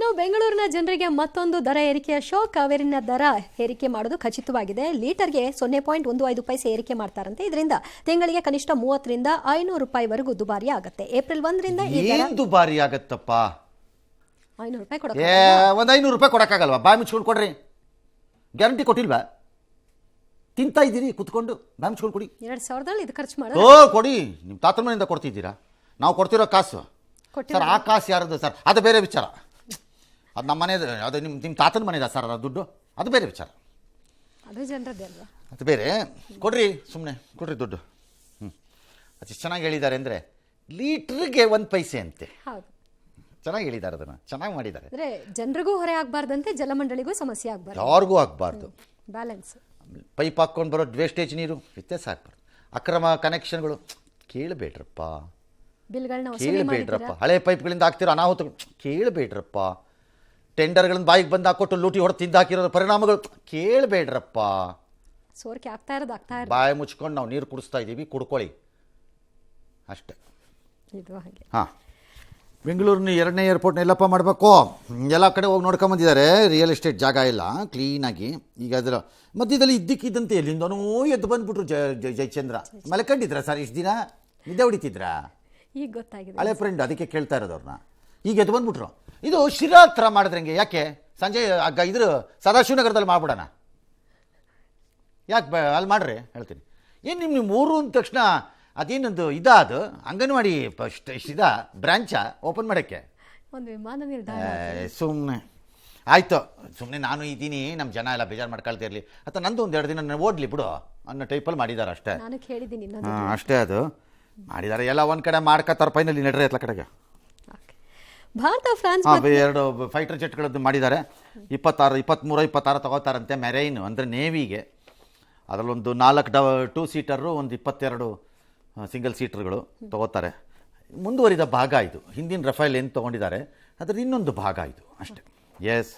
ಇನ್ನು ಬೆಂಗಳೂರಿನ ಜನರಿಗೆ ಮತ್ತೊಂದು ದರ ಏರಿಕೆಯ ಶಾಕ್. ಕಾವೇರಿನ ದರ ಏರಿಕೆ ಮಾಡೋದು ಖಚಿತವಾಗಿದೆ. ಲೀಟರ್ಗೆ 0.15 ಪೈಸೆ ಏರಿಕೆ ಮಾಡ್ತಾರಂತೆ. ಇದರಿಂದ ತಿಂಗಳಿಗೆ ಕನಿಷ್ಠ 30 ರಿಂದ 500 ರೂಪಾಯಿವರೆಗೂ ದುಬಾರಿ ಆಗುತ್ತೆ. ಏಪ್ರಿಲ್ 1ರಿಂದ ಈ ದರ ದುಬಾರಿ ಆಗತ್ತಪ್ಪ. 500 ರೂಪಾಯಿ ಒಂದು 500 ರೂಪಾಯಿ ಕೊಡಕ್ಕಾಗಲ್ವಾ? ಬಾಯಿ ಮುಚ್ಕೊಂಡು ಕೊಡ್ರಿ. ಗ್ಯಾರಂಟಿ ಕೊಟ್ಟಿಲ್ವಾ? ತಿಂತಾ ಇದ್ದೀರಿ ಕುತ್ಕೊಂಡು, ಬಾಯಿ ಮುಚ್ಕೊಂಡು ಕೊಡಿ. 2000 ಇದು ಖರ್ಚು ಮಾಡಿ ಕೊಡಿ. ನಿಮ್ಮ ತಾತನ ಮನೆಯಿಂದ ಕೊಡ್ತಿದ್ದೀರಾ? ನಾವು ಕೊಡ್ತಿರೋ ಕಾಸು ಸರ್, ಆ ಕಾಸು ಯಾರದು ಸರ್? ಅದು ಬೇರೆ ವಿಚಾರ. ಅದು ನಮ್ಮ ಮನೆದು, ಅದು ನಿಮ್ಮ ತಾತನ ಮನೆದ ಸರ್ ಅದು ದುಡ್ಡು, ಅದು ಬೇರೆ ವಿಚಾರ. ಅದು ಜನರದ್ದೇ ಅಲ್ವಾ? ಅದು ಬೇರೆ. ಕೊಡ್ರಿ, ಸುಮ್ಮನೆ ಕೊಡ್ರಿ ದುಡ್ಡು. ಅದು ಚೆನ್ನಾಗಿ ಹೇಳಿದ್ದಾರೆ ಅಂದರೆ ಲೀಟ್ರಿಗೆ 1 ಪೈಸೆ ಅಂತೆ. ಹೌದು, ಚೆನ್ನಾಗಿ ಹೇಳಿದ್ದಾರೆ, ಅದನ್ನು ಚೆನ್ನಾಗಿ ಮಾಡಿದ್ದಾರೆ. ಅಂದರೆ ಜನರಿಗೂ ಹೊರೆ ಆಗಬಾರ್ದಂತೆ, ಜಲಮಂಡಳಿಗೂ ಸಮಸ್ಯೆ ಆಗಬಾರ್ದು, ಯಾರಿಗೂ ಆಗಬಾರ್ದು. ಬ್ಯಾಲೆನ್ಸ್. ಪೈಪ್ ಹಾಕ್ಕೊಂಡು ಬರೋ ವೇಸ್ಟೇಜ್ ನೀರು ವ್ಯತ್ಯಾಸ ಆಗಬಾರ್ದು. ಅಕ್ರಮ ಕನೆಕ್ಷನ್ಗಳು ಕೇಳಬೇಡ್ರಪ್ಪ, ಬಿಲ್ಗಳನ್ನ ಕೇಳಬೇಡ್ರಪ್ಪ. ಹಳೆ ಪೈಪ್ಗಳಿಂದ ಆಗ್ತಿರೋ ಅನಾಹುತಗಳು ಕೇಳಬೇಡ್ರಪ್ಪ. ಟೆಂಡರ್ಗಳನ್ನ ಬಾಯಿಗೆ ಬಂದು ಹಾಕೊಟ್ಟು ಲೂಟಿ ಹೊಡೆದು ತಿಂದು ಹಾಕಿರೋ ಪರಿಣಾಮಗಳು ಕೇಳಬೇಡ್ರಪ್ಪ. ಸೋರಿಕೆ ಆಗ್ತಾ ಇರೋದು. ಬಾಯಿ ಮುಚ್ಕೊಂಡು ನಾವು ನೀರು ಕುಡಿಸ್ತಾ ಇದ್ದೀವಿ, ಕುಡ್ಕೊಳ್ಳಿ ಅಷ್ಟೇ. ಇದು ಹಾಗೆ. ಹಾಂ, ಬೆಂಗಳೂರಿನ 2ನೇ ಏರ್ಪೋರ್ಟ್ನ ಎಲ್ಲಪ್ಪ ಮಾಡಬೇಕು? ಎಲ್ಲ ಕಡೆ ಹೋಗಿ ನೋಡ್ಕೊಂಬಂದಿದ್ದಾರೆ. ರಿಯಲ್ ಎಸ್ಟೇಟ್ ಜಾಗ ಇಲ್ಲ ಕ್ಲೀನಾಗಿ. ಈಗ ಅದರ ಮಧ್ಯದಲ್ಲಿ ಇದ್ದಕ್ಕಿದ್ದಂತೆ ಎಲ್ಲಿಂದನೂ ಎದ್ದು ಬಂದುಬಿಟ್ರು. ಜಯಚಂದ್ರ ಮಲ್ಕೊಂಡಿದ್ರ ಸರ್? ಇಷ್ಟು ದಿನ ನಿದ್ದೆ ಹೊಡಿತಿದ್ರಾ? ಈಗ ಗೊತ್ತಾಗಿದೆ. ಹಳೆ ಫ್ರೆಂಡ್, ಅದಕ್ಕೆ ಕೇಳ್ತಾ ಇರೋದು ಅವ್ರನ್ನ. ಈಗ ಎದ್ದು ಬಂದುಬಿಟ್ರು. ಇದು ಶಿರಾ ಹತ್ರ ಮಾಡಿದ್ರಂಗೆ ಯಾಕೆ? ಸಂಜೆ ಇದ್ರ ಸದಾಶಿವನಗರದಲ್ಲಿ ಮಾಡ್ಬಿಡೋಣ ಯಾಕೆ? ಅಲ್ಲಿ ಮಾಡ್ರಿ ಹೇಳ್ತೀನಿ. ಏನು ನಿಮ್ಮ ಊರು ಅಂದ ತಕ್ಷಣ ಅದೇನೊಂದು ಅದು ಅಂಗನವಾಡಿ ಬ್ರಾಂಚ ಓಪನ್ ಮಾಡೋಕ್ಕೆ ಒಂದು ವಿಮಾನ ನಿಲ್ದಾಣ. ಸುಮ್ಮನೆ ಆಯಿತು, ಸುಮ್ಮನೆ ನಾನು ಇದ್ದೀನಿ, ನಮ್ಮ ಜನ ಎಲ್ಲ ಬೇಜಾರು ಮಾಡ್ಕೊಳ್ತಿರ್ಲಿ ಅಥವಾ ನಂದು ಒಂದು 2 ದಿನ ಓಡಲಿ ಬಿಡು ಅನ್ನೋ ಟೈಪಲ್ಲಿ ಮಾಡಿದ್ದಾರೆ ಅಷ್ಟೇ. ನಾನು ಕೇಳಿದ್ದೀನಿ ಅಷ್ಟೇ. ಅದು ಮಾಡಿದ್ದಾರೆ. ಎಲ್ಲ ಒಂದು ಕಡೆ ಮಾಡ್ಕೊತಾರೆ. ಫೈನಲಿ ನಡ್ರಿ ಎಲ್ಲ ಕಡೆಗೆ. ಭಾರತ ಫ್ರಾನ್ಸ್ 2 ಫೈಟರ್ ಜೆಟ್ಗಳದ್ದು ಮಾಡಿದ್ದಾರೆ. 23 26 ತಗೋತಾರಂತೆ ಮೆರೈನ್ ಅಂದರೆ ನೇವಿಗೆ. ಅದರಲ್ಲೊಂದು 4 2 ಸೀಟರು, ಒಂದು 22 ಸಿಂಗಲ್ ಸೀಟರ್ಗಳು ತಗೋತಾರೆ. ಮುಂದುವರಿದ ಭಾಗ ಇದು. ಹಿಂದಿನ ರಫೇಲ್ ಏನು ತೊಗೊಂಡಿದ್ದಾರೆ ಅದರ ಇನ್ನೊಂದು ಭಾಗ ಇದು ಅಷ್ಟೇ. ಎಸ್.